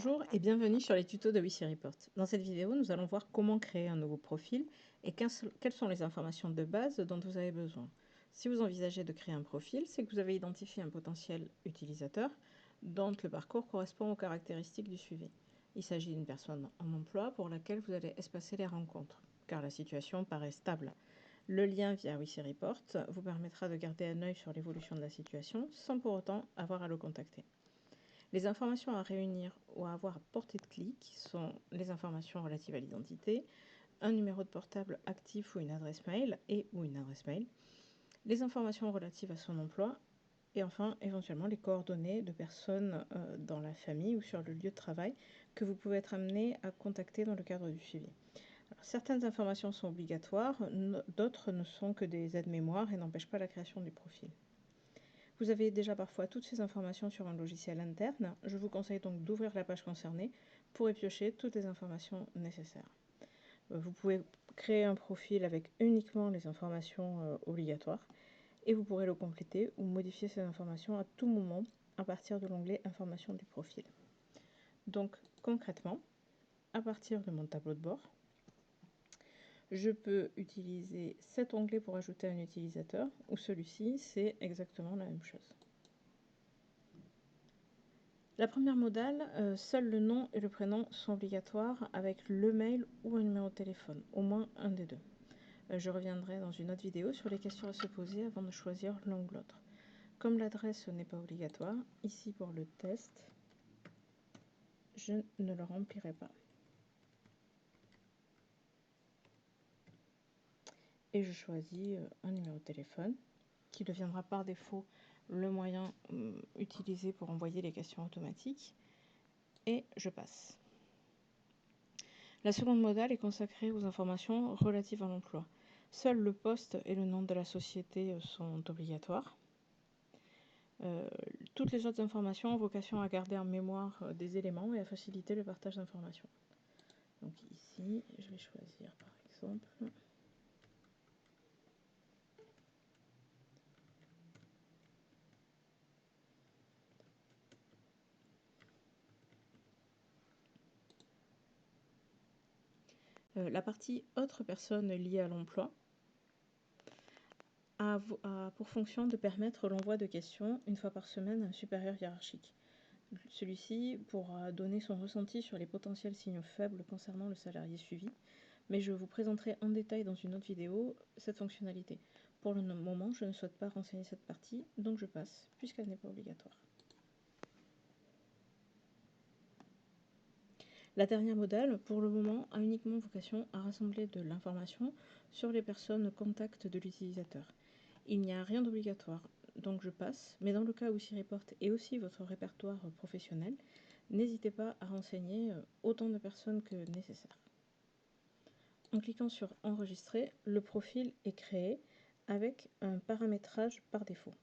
Bonjour et bienvenue sur les tutos de WC Report. Dans cette vidéo, nous allons voir comment créer un nouveau profil et quelles sont les informations de base dont vous avez besoin. Si vous envisagez de créer un profil, c'est que vous avez identifié un potentiel utilisateur dont le parcours correspond aux caractéristiques du suivi. Il s'agit d'une personne en emploi pour laquelle vous allez espacer les rencontres, car la situation paraît stable. Le lien via WC Report vous permettra de garder un œil sur l'évolution de la situation sans pour autant avoir à le contacter. Les informations à réunir ou à avoir à portée de clic sont les informations relatives à l'identité, un numéro de portable actif ou une adresse mail ou une adresse mail, les informations relatives à son emploi et enfin éventuellement les coordonnées de personnes dans la famille ou sur le lieu de travail que vous pouvez être amené à contacter dans le cadre du suivi. Alors, certaines informations sont obligatoires, d'autres ne sont que des aides-mémoire et n'empêchent pas la création du profil. Vous avez déjà parfois toutes ces informations sur un logiciel interne. Je vous conseille donc d'ouvrir la page concernée pour y piocher toutes les informations nécessaires. Vous pouvez créer un profil avec uniquement les informations obligatoires et vous pourrez le compléter ou modifier ces informations à tout moment à partir de l'onglet Informations du profil. Donc concrètement, à partir de mon tableau de bord, je peux utiliser cet onglet pour ajouter un utilisateur ou celui-ci, c'est exactement la même chose. La première modale, seuls le nom et le prénom sont obligatoires avec le mail ou un numéro de téléphone, au moins un des deux. Je reviendrai dans une autre vidéo sur les questions à se poser avant de choisir l'un ou l'autre. Comme l'adresse n'est pas obligatoire, ici pour le test, je ne le remplirai pas. Et je choisis un numéro de téléphone qui deviendra par défaut le moyen utilisé pour envoyer les questions automatiques. Et je passe. La seconde modale est consacrée aux informations relatives à l'emploi. Seul le poste et le nom de la société sont obligatoires. Toutes les autres informations ont vocation à garder en mémoire des éléments et à faciliter le partage d'informations. Donc ici, je vais choisir par exemple la partie autre personne liée à l'emploi a pour fonction de permettre l'envoi de questions une fois par semaine à un supérieur hiérarchique. Celui-ci pourra donner son ressenti sur les potentiels signaux faibles concernant le salarié suivi, mais je vous présenterai en détail dans une autre vidéo cette fonctionnalité. Pour le moment, je ne souhaite pas renseigner cette partie, donc je passe, puisqu'elle n'est pas obligatoire. La dernière modale, pour le moment, a uniquement vocation à rassembler de l'information sur les personnes contacts de l'utilisateur. Il n'y a rien d'obligatoire, donc je passe, mais dans le cas où WC Report est aussi votre répertoire professionnel, n'hésitez pas à renseigner autant de personnes que nécessaire. En cliquant sur Enregistrer, le profil est créé avec un paramétrage par défaut.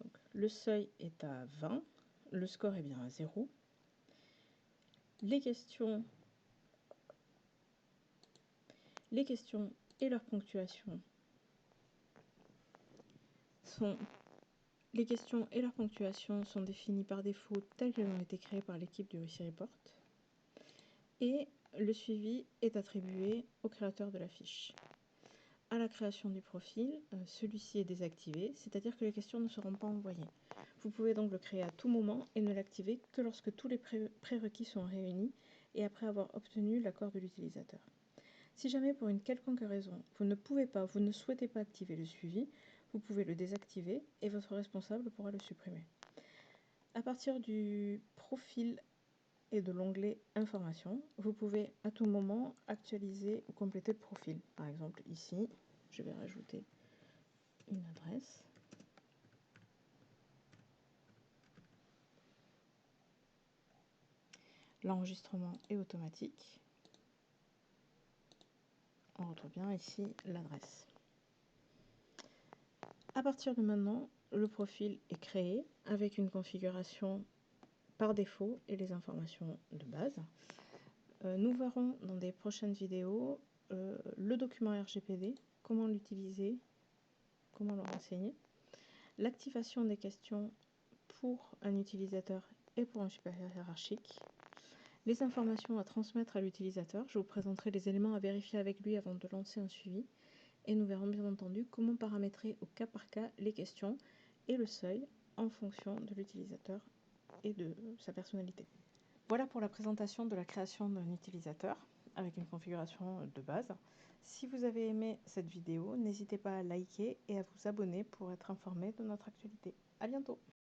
Donc, le seuil est à 20, le score est bien à 0. Les questions et leur ponctuation sont définies par défaut telles qu'elles ont été créées par l'équipe du WC Report. Et le suivi est attribué au créateur de la fiche. À la création du profil, celui-ci est désactivé, c'est-à-dire que les questions ne seront pas envoyées. Vous pouvez donc le créer à tout moment et ne l'activer que lorsque tous les prérequis sont réunis et après avoir obtenu l'accord de l'utilisateur. Si jamais pour une quelconque raison, vous ne souhaitez pas activer le suivi, vous pouvez le désactiver et votre responsable pourra le supprimer. À partir du profil et de l'onglet Informations, vous pouvez à tout moment actualiser ou compléter le profil. Par exemple, ici, je vais rajouter une adresse. L'enregistrement est automatique. On retrouve bien ici l'adresse. À partir de maintenant, le profil est créé avec une configuration par défaut et les informations de base. Nous verrons dans des prochaines vidéos le document RGPD, comment l'utiliser, comment le renseigner, l'activation des questions pour un utilisateur et pour un supérieur hiérarchique, Les informations à transmettre à l'utilisateur, je vous présenterai les éléments à vérifier avec lui avant de lancer un suivi. Et nous verrons bien entendu comment paramétrer au cas par cas les questions et le seuil en fonction de l'utilisateur et de sa personnalité. Voilà pour la présentation de la création d'un utilisateur avec une configuration de base. Si vous avez aimé cette vidéo, n'hésitez pas à liker et à vous abonner pour être informé de notre actualité. À bientôt!